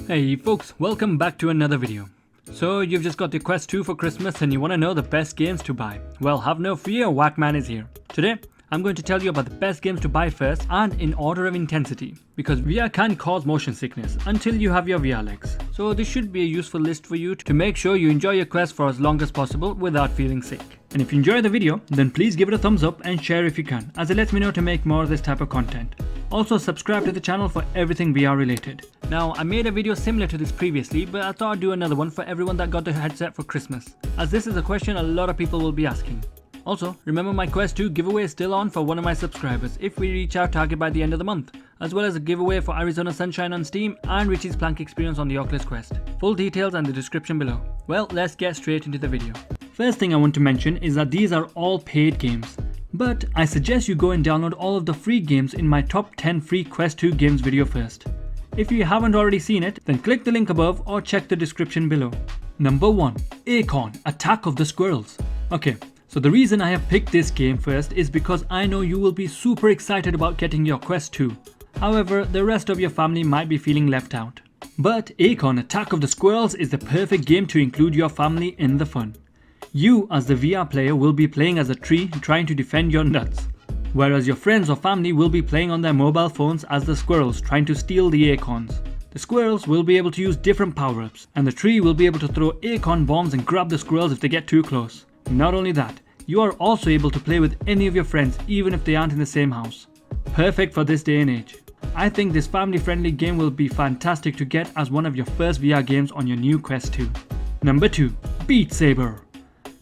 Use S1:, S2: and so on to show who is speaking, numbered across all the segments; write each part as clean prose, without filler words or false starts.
S1: Hey folks, welcome back to another video. So you've just got the Quest 2 for Christmas and you want to know the best games to buy. Well, have no fear, WaqMan is here. Today, I'm going to tell you about the best games to buy first and in order of intensity. Because VR can cause motion sickness until you have your VR legs. So this should be a useful list for you to make sure you enjoy your Quest for as long as possible without feeling sick. And if you enjoy the video, then please give it a thumbs up and share if you can, as it lets me know to make more of this type of content. Also subscribe to the channel for everything VR related. Now I made a video similar to this previously, but I thought I'd do another one for everyone that got the headset for Christmas, as this is a question a lot of people will be asking. Also, remember my Quest 2 giveaway is still on for one of my subscribers if we reach our target by the end of the month, as well as a giveaway for Arizona Sunshine on Steam and Richie's Plank experience on the Oculus Quest. Full details in the description below. Well, let's get straight into the video. First thing I want to mention is that these are all paid games. But I suggest you go and download all of the free games in my top 10 free Quest 2 games video first. If you haven't already seen it, then click the link above or check the description below. Number 1. Acorn, Attack of the Squirrels. Okay, so the reason I have picked this game first is because I know you will be super excited about getting your Quest 2. However, the rest of your family might be feeling left out. But Acorn, Attack of the Squirrels is the perfect game to include your family in the fun. You as the VR player will be playing as a tree trying to defend your nuts, whereas your friends or family will be playing on their mobile phones as the squirrels trying to steal the acorns. The squirrels will be able to use different power-ups, and the tree will be able to throw acorn bombs and grab the squirrels if they get too close. Not only that, you are also able to play with any of your friends even if they aren't in the same house. Perfect for this day and age. I think this family-friendly game will be fantastic to get as one of your first VR games on your new Quest 2. Number 2. Beat Saber.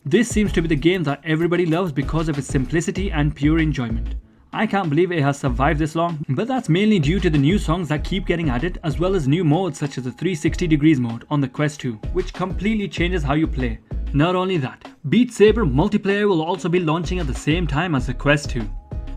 S1: This seems to be the game that everybody loves because of its simplicity and pure enjoyment. I can't believe it has survived this long, but that's mainly due to the new songs that keep getting added, as well as new modes such as the 360 degrees mode on the Quest 2, which completely changes how you play. Not only that, Beat Saber multiplayer will also be launching at the same time as the Quest 2.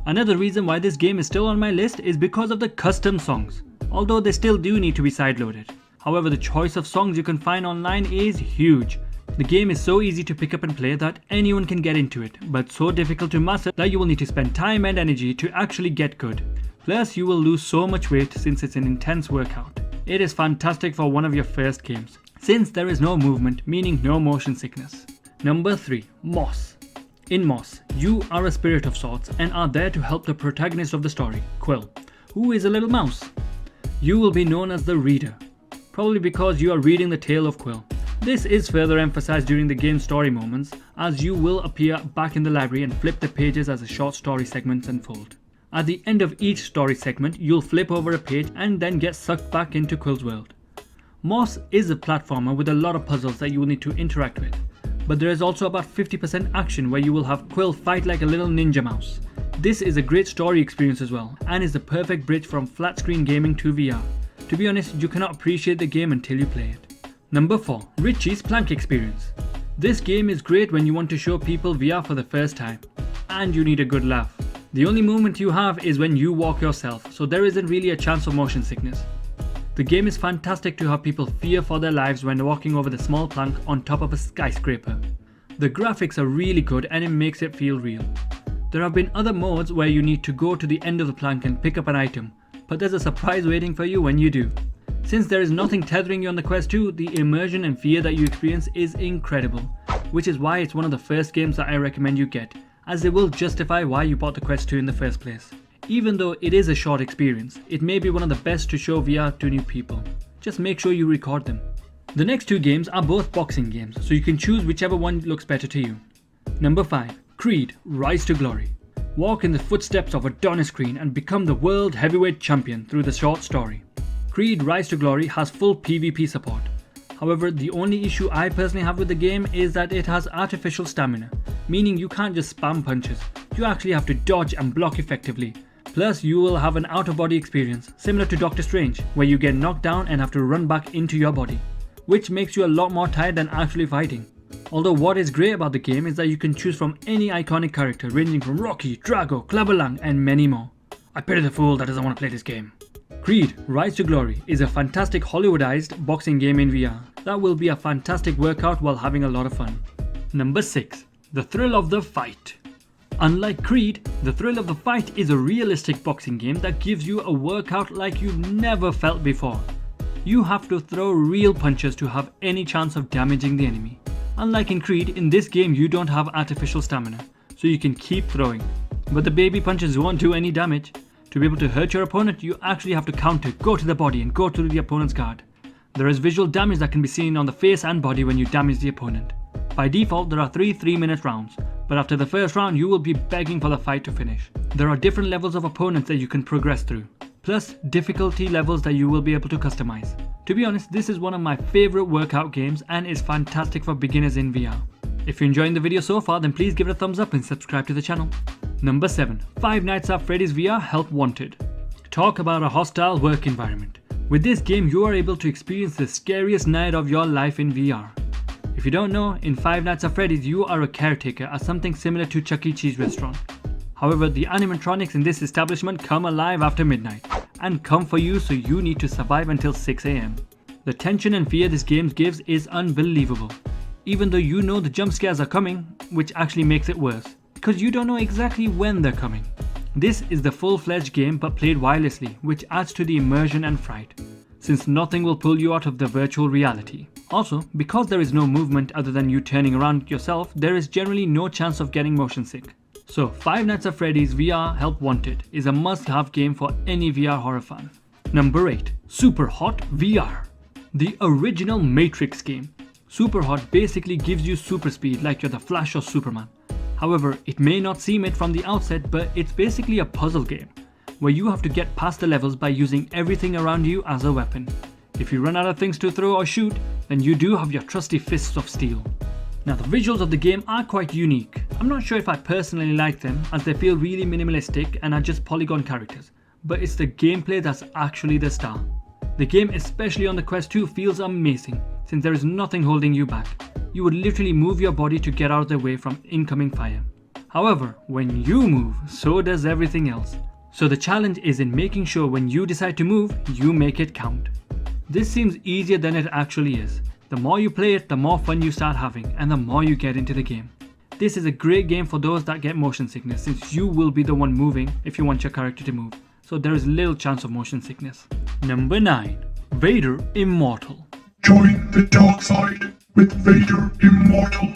S1: Another reason why this game is still on my list is because of the custom songs, although they still do need to be sideloaded. However, the choice of songs you can find online is huge. The game is so easy to pick up and play that anyone can get into it, but so difficult to master that you will need to spend time and energy to actually get good. Plus, you will lose so much weight since it's an intense workout. It is fantastic for one of your first games, since there is no movement, meaning no motion sickness. Number 3. Moss. In Moss, you are a spirit of sorts and are there to help the protagonist of the story, Quill, who is a little mouse. You will be known as the Reader, probably because you are reading the tale of Quill. This is further emphasized during the game's story moments, as you will appear back in the library and flip the pages as the short story segments unfold. At the end of each story segment, you'll flip over a page and then get sucked back into Quill's world. Moss is a platformer with a lot of puzzles that you will need to interact with, but there is also about 50% action where you will have Quill fight like a little ninja mouse. This is a great story experience as well, and is the perfect bridge from flat screen gaming to VR. To be honest, you cannot appreciate the game until you play it. Number 4. Richie's Plank experience. This game is great when you want to show people VR for the first time, and you need a good laugh. The only movement you have is when you walk yourself, so there isn't really a chance of motion sickness. The game is fantastic to have people fear for their lives when walking over the small plank on top of a skyscraper. The graphics are really good and it makes it feel real. There have been other modes where you need to go to the end of the plank and pick up an item, but there's a surprise waiting for you when you do. Since there is nothing tethering you on the Quest 2, the immersion and fear that you experience is incredible, which is why it's one of the first games that I recommend you get, as it will justify why you bought the Quest 2 in the first place. Even though it is a short experience, it may be one of the best to show VR to new people. Just make sure you record them. The next 2 games are both boxing games, so you can choose whichever one looks better to you. Number 5. Creed, Rise to Glory. Walk in the footsteps of Adonis Creed and become the world heavyweight champion through the short story. Creed Rise to Glory has full PvP support. However, the only issue I personally have with the game is that it has artificial stamina, meaning you can't just spam punches, you actually have to dodge and block effectively. Plus, you will have an out-of-body experience, similar to Doctor Strange, where you get knocked down and have to run back into your body, which makes you a lot more tired than actually fighting. Although what is great about the game is that you can choose from any iconic character ranging from Rocky, Drago, Clubber Lang and many more. I pity the fool that doesn't want to play this game. Creed Rise to Glory is a fantastic Hollywoodized boxing game in VR that will be a fantastic workout while having a lot of fun. Number 6. The Thrill of the Fight. Unlike Creed, The Thrill of the Fight is a realistic boxing game that gives you a workout like you've never felt before. You have to throw real punches to have any chance of damaging the enemy. Unlike in Creed, in this game you don't have artificial stamina, so you can keep throwing. But the baby punches won't do any damage. To be able to hurt your opponent, you actually have to counter, go to the body and go to the opponent's guard. There is visual damage that can be seen on the face and body when you damage the opponent. By default, there are 3 3-minute rounds, but after the first round you will be begging for the fight to finish. There are different levels of opponents that you can progress through, plus difficulty levels that you will be able to customize. To be honest, this is one of my favorite workout games and is fantastic for beginners in VR. If you're enjoying the video so far, then please give it a thumbs up and subscribe to the channel. Number 7. Five Nights at Freddy's VR Help Wanted. Talk about a hostile work environment. With this game, you are able to experience the scariest night of your life in VR. If you don't know, in Five Nights at Freddy's, you are a caretaker at something similar to Chuck E. Cheese restaurant. However, the animatronics in this establishment come alive after midnight and come for you, so you need to survive until 6 AM. The tension and fear this game gives is unbelievable, even though you know the jump scares are coming, which actually makes it worse, because you don't know exactly when they're coming. This is the full-fledged game but played wirelessly, which adds to the immersion and fright, since nothing will pull you out of the virtual reality. Also, because there is no movement other than you turning around yourself, there is generally no chance of getting motion sick. So Five Nights at Freddy's VR Help Wanted is a must-have game for any VR horror fan. Number 8. Superhot VR. The original Matrix game. Superhot basically gives you super speed like you're the Flash or Superman. However, it may not seem it from the outset, but it's basically a puzzle game, where you have to get past the levels by using everything around you as a weapon. If you run out of things to throw or shoot, then you do have your trusty fists of steel. Now the visuals of the game are quite unique. I'm not sure if I personally like them, as they feel really minimalistic and are just polygon characters, but it's the gameplay that's actually the star. The game, especially on the Quest 2, feels amazing, since there is nothing holding you back. You would literally move your body to get out of the way from incoming fire. However, when you move, so does everything else. So the challenge is in making sure when you decide to move, you make it count. This seems easier than it actually is. The more you play it, the more fun you start having, and the more you get into the game. This is a great game for those that get motion sickness, since you will be the one moving if you want your character to move. So there is little chance of motion sickness. Number 9. Vader Immortal.
S2: Join the dark side with Vader Immortal.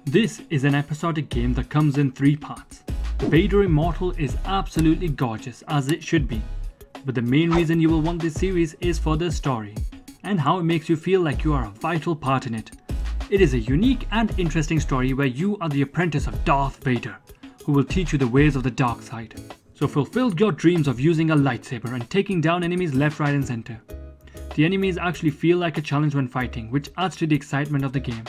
S1: This is an episodic game that comes in 3 parts. Vader Immortal is absolutely gorgeous, as it should be. But the main reason you will want this series is for the story, and how it makes you feel like you are a vital part in it. It is a unique and interesting story where you are the apprentice of Darth Vader, who will teach you the ways of the dark side. So fulfill your dreams of using a lightsaber and taking down enemies left, right and center. The enemies actually feel like a challenge when fighting, which adds to the excitement of the game.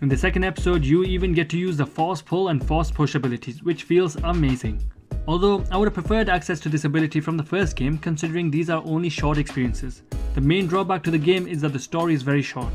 S1: In the second episode, you even get to use the force pull and force push abilities, which feels amazing. Although I would have preferred access to this ability from the first game, considering these are only short experiences. The main drawback to the game is that the story is very short.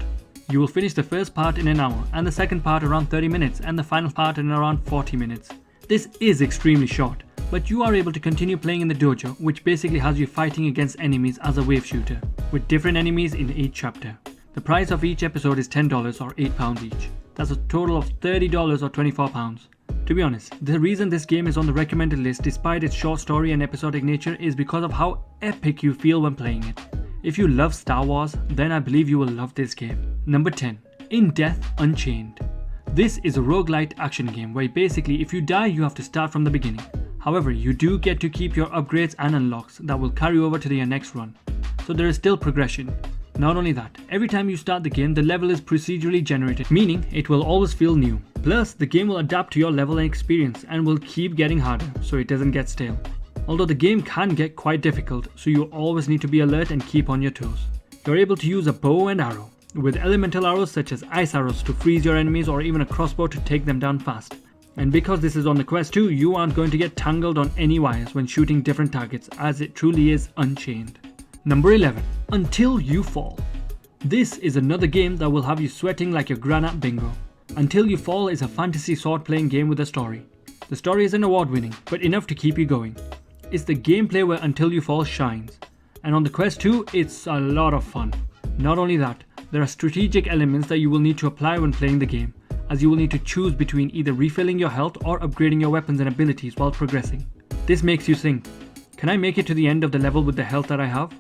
S1: You will finish the first part in an hour, and the second part around 30 minutes, and the final part in around 40 minutes. This is extremely short, but you are able to continue playing in the dojo, which basically has you fighting against enemies as a wave shooter, with different enemies in each chapter. The price of each episode is $10 or £8 each. That's a total of $30 or £24. To be honest, the reason this game is on the recommended list despite its short story and episodic nature is because of how epic you feel when playing it. If you love Star Wars, then I believe you will love this game. Number 10. In Death Unchained. This is a roguelite action game where basically if you die you have to start from the beginning. However, you do get to keep your upgrades and unlocks that will carry over to your next run. So there is still progression. Not only that, every time you start the game, the level is procedurally generated, meaning it will always feel new. Plus, the game will adapt to your level and experience and will keep getting harder, so it doesn't get stale. Although the game can get quite difficult, so you always need to be alert and keep on your toes. You're able to use a bow and arrow, with elemental arrows such as ice arrows to freeze your enemies or even a crossbow to take them down fast. And because this is on the Quest 2, you aren't going to get tangled on any wires when shooting different targets, as it truly is Unchained. Number 11. Until You Fall. This is another game that will have you sweating like your gran at bingo. Until You Fall is a fantasy sword playing game with a story. The story isn't award winning, but enough to keep you going. It's the gameplay where Until You Fall shines. And on the Quest 2, it's a lot of fun. Not only that, there are strategic elements that you will need to apply when playing the game, as you will need to choose between either refilling your health or upgrading your weapons and abilities while progressing. This makes you think, can I make it to the end of the level with the health that I have?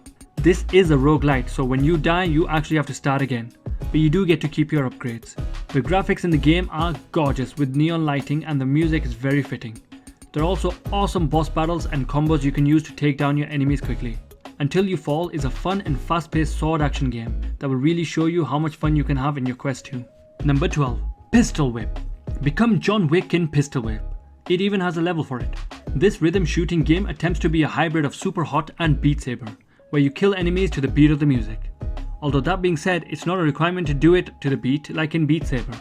S1: This is a roguelite, so when you die you actually have to start again, but you do get to keep your upgrades. The graphics in the game are gorgeous with neon lighting and the music is very fitting. There are also awesome boss battles and combos you can use to take down your enemies quickly. Until You Fall is a fun and fast-paced sword action game that will really show you how much fun you can have in your Quest 2. Number 12. Pistol Whip. Become John Wick in Pistol Whip. It even has a level for it. This rhythm shooting game attempts to be a hybrid of Superhot and Beat Saber, where you kill enemies to the beat of the music. Although that being said, it's not a requirement to do it to the beat like in Beat Saber.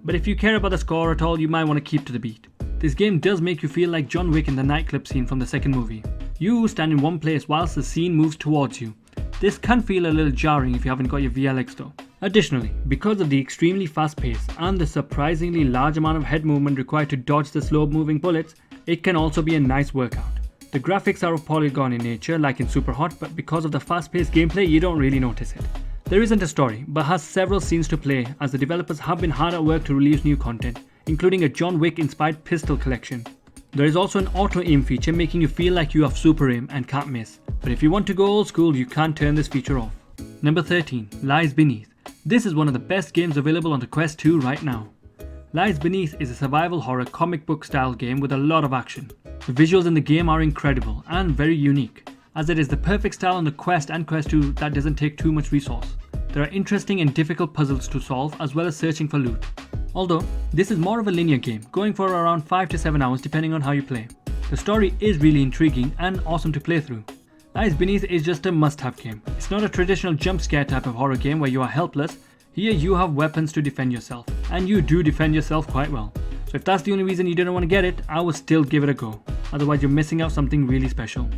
S1: But if you care about the score at all, you might want to keep to the beat. This game does make you feel like John Wick in the nightclub scene from the second movie. You stand in one place whilst the scene moves towards you. This can feel a little jarring if you haven't got your VR legs though. Additionally, because of the extremely fast pace and the surprisingly large amount of head movement required to dodge the slow moving bullets, it can also be a nice workout. The graphics are of polygon in nature like in Superhot, but because of the fast paced gameplay you don't really notice it. There isn't a story, but has several scenes to play as the developers have been hard at work to release new content, including a John Wick inspired pistol collection. There is also an auto aim feature making you feel like you have super aim and can't miss, but if you want to go old school you can't turn this feature off. Number 13. Lies Beneath. This is one of the best games available on the Quest 2 right now. Lies Beneath is a survival horror comic book style game with a lot of action. The visuals in the game are incredible and very unique, as it is the perfect style on the Quest and Quest 2 that doesn't take too much resource. There are interesting and difficult puzzles to solve as well as searching for loot. Although, this is more of a linear game, going for around 5 to 7 hours depending on how you play. The story is really intriguing and awesome to play through. Lies Beneath is just a must-have game. It's not a traditional jump scare type of horror game where you are helpless. Here you have weapons to defend yourself, and you do defend yourself quite well. So if that's the only reason you didn't want to get it, I would still give it a go. Otherwise you're missing out something really special.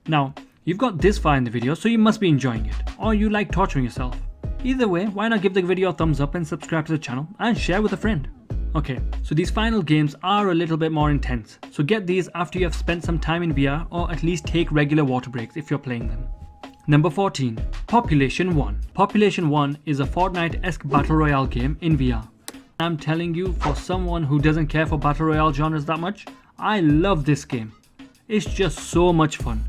S1: Now, you've got this far in the video, so you must be enjoying it, or you like torturing yourself. Either way, why not give the video a thumbs up and subscribe to the channel and share with a friend. Okay, so these final games are a little bit more intense, so get these after you have spent some time in VR or at least take regular water breaks if you're playing them. Number 14. Population 1. Population 1 is a Fortnite-esque battle royale game in VR. I'm telling you, for someone who doesn't care for battle royale genres that much, I love this game. It's just so much fun.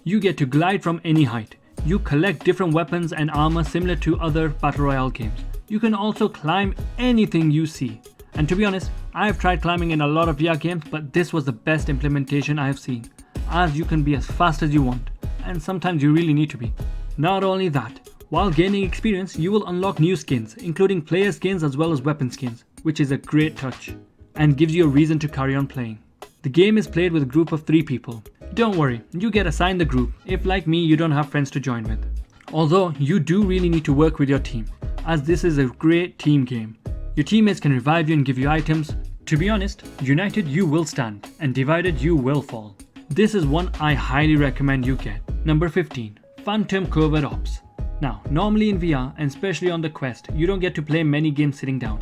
S1: You get to glide from any height. You collect different weapons and armor similar to other battle royale games. You can also climb anything you see. And to be honest, I have tried climbing in a lot of VR games, but this was the best implementation I have seen, as you can be as fast as you want, and sometimes you really need to be. Not only that, while gaining experience, you will unlock new skins, including player skins as well as weapon skins, which is a great touch, and gives you a reason to carry on playing. The game is played with a group of 3 people. Don't worry, you get assigned the group if, like me, you don't have friends to join with. Although, you do really need to work with your team, as this is a great team game. Your teammates can revive you and give you items. To be honest, united you will stand, and divided you will fall. This is one I highly recommend you get. Number 15. Phantom Covert Ops. Now, normally in VR, and especially on the Quest, you don't get to play many games sitting down.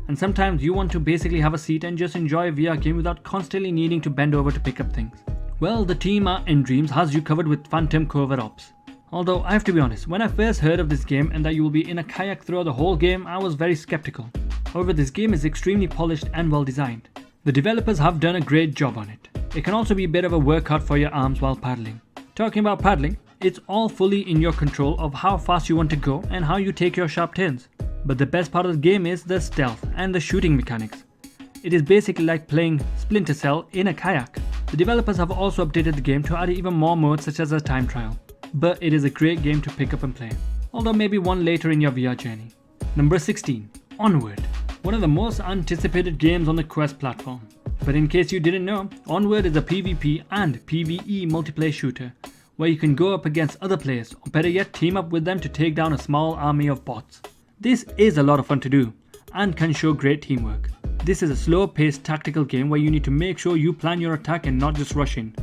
S1: And sometimes you want to basically have a seat and just enjoy a VR game without constantly needing to bend over to pick up things. Well, the team at Dreams has you covered with Phantom Covert Ops. Although, I have to be honest, when I first heard of this game and that you will be in a kayak throughout the whole game, I was very skeptical. However, this game is extremely polished and well designed. The developers have done a great job on it. It can also be a bit of a workout for your arms while paddling. Talking about paddling, it's all fully in your control of how fast you want to go and how you take your sharp turns. But the best part of the game is the stealth and the shooting mechanics. It is basically like playing Splinter Cell in a kayak. The developers have also updated the game to add even more modes such as a time trial. But it is a great game to pick up and play, although maybe one later in your VR journey. Number 16. Onward. One of the most anticipated games on the Quest platform. But in case you didn't know, Onward is a PvP and PvE multiplayer shooter, where you can go up against other players, or better yet team up with them to take down a small army of bots. This is a lot of fun to do, and can show great teamwork. This is a slow-paced tactical game where you need to make sure you plan your attack and not just rush in.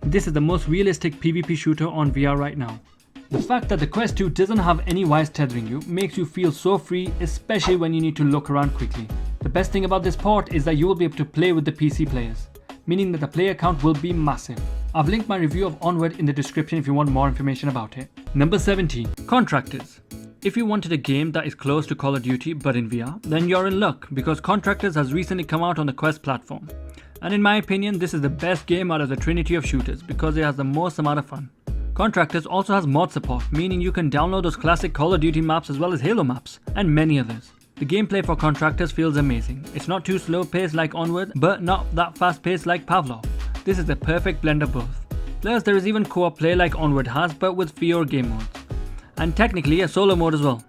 S1: This is the most realistic PvP shooter on VR right now. The fact that the Quest 2 doesn't have any wires tethering you makes you feel so free, especially when you need to look around quickly. The best thing about this port is that you will be able to play with the PC players, meaning that the player count will be massive. I've linked my review of Onward in the description if you want more information about it. Number 17. Contractors. If you wanted a game that is close to Call of Duty but in VR, then you're in luck because Contractors has recently come out on the Quest platform. And in my opinion, this is the best game out of the trinity of shooters because it has the most amount of fun. Contractors also has mod support, meaning you can download those classic Call of Duty maps as well as Halo maps, and many others. The gameplay for Contractors feels amazing. It's not too slow paced like Onward, but not that fast paced like Pavlov. This is the perfect blend of both. Plus there is even co-op play like Onward has, but with fewer game modes. And technically a solo mode as well.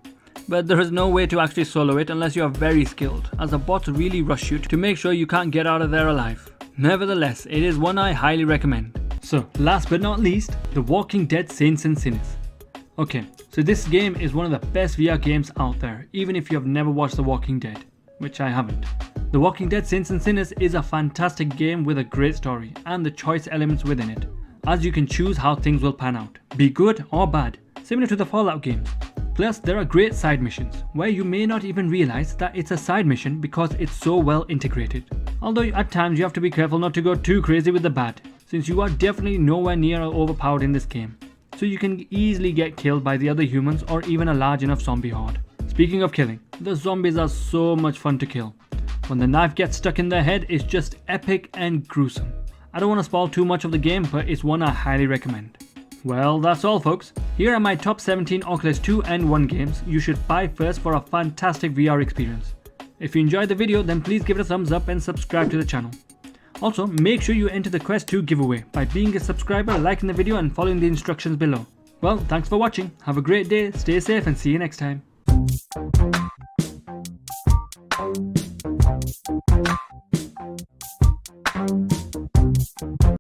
S1: But there is no way to actually solo it unless you are very skilled, as the bots really rush you to make sure you can't get out of there alive. Nevertheless, it is one I highly recommend. So last but not least, The Walking Dead Saints and Sinners. Okay, so this game is one of the best VR games out there, even if you have never watched The Walking Dead, which I haven't. The Walking Dead Saints and Sinners is a fantastic game with a great story and the choice elements within it, as you can choose how things will pan out, be good or bad, similar to the Fallout games. Plus there are great side missions, where you may not even realize that it's a side mission because it's so well integrated. Although at times you have to be careful not to go too crazy with the bad, since you are definitely nowhere near overpowered in this game. So you can easily get killed by the other humans or even a large enough zombie horde. Speaking of killing, the zombies are so much fun to kill. When the knife gets stuck in their head, it's just epic and gruesome. I don't want to spoil too much of the game, but it's one I highly recommend. Well, that's all folks. Here are my top 17 Oculus 2 and 1 games you should buy first for a fantastic VR experience. If you enjoyed the video, then please give it a thumbs up and subscribe to the channel. Also, make sure you enter the Quest 2 giveaway by being a subscriber, liking the video and following the instructions below. Well, thanks for watching, have a great day, stay safe and see you next time.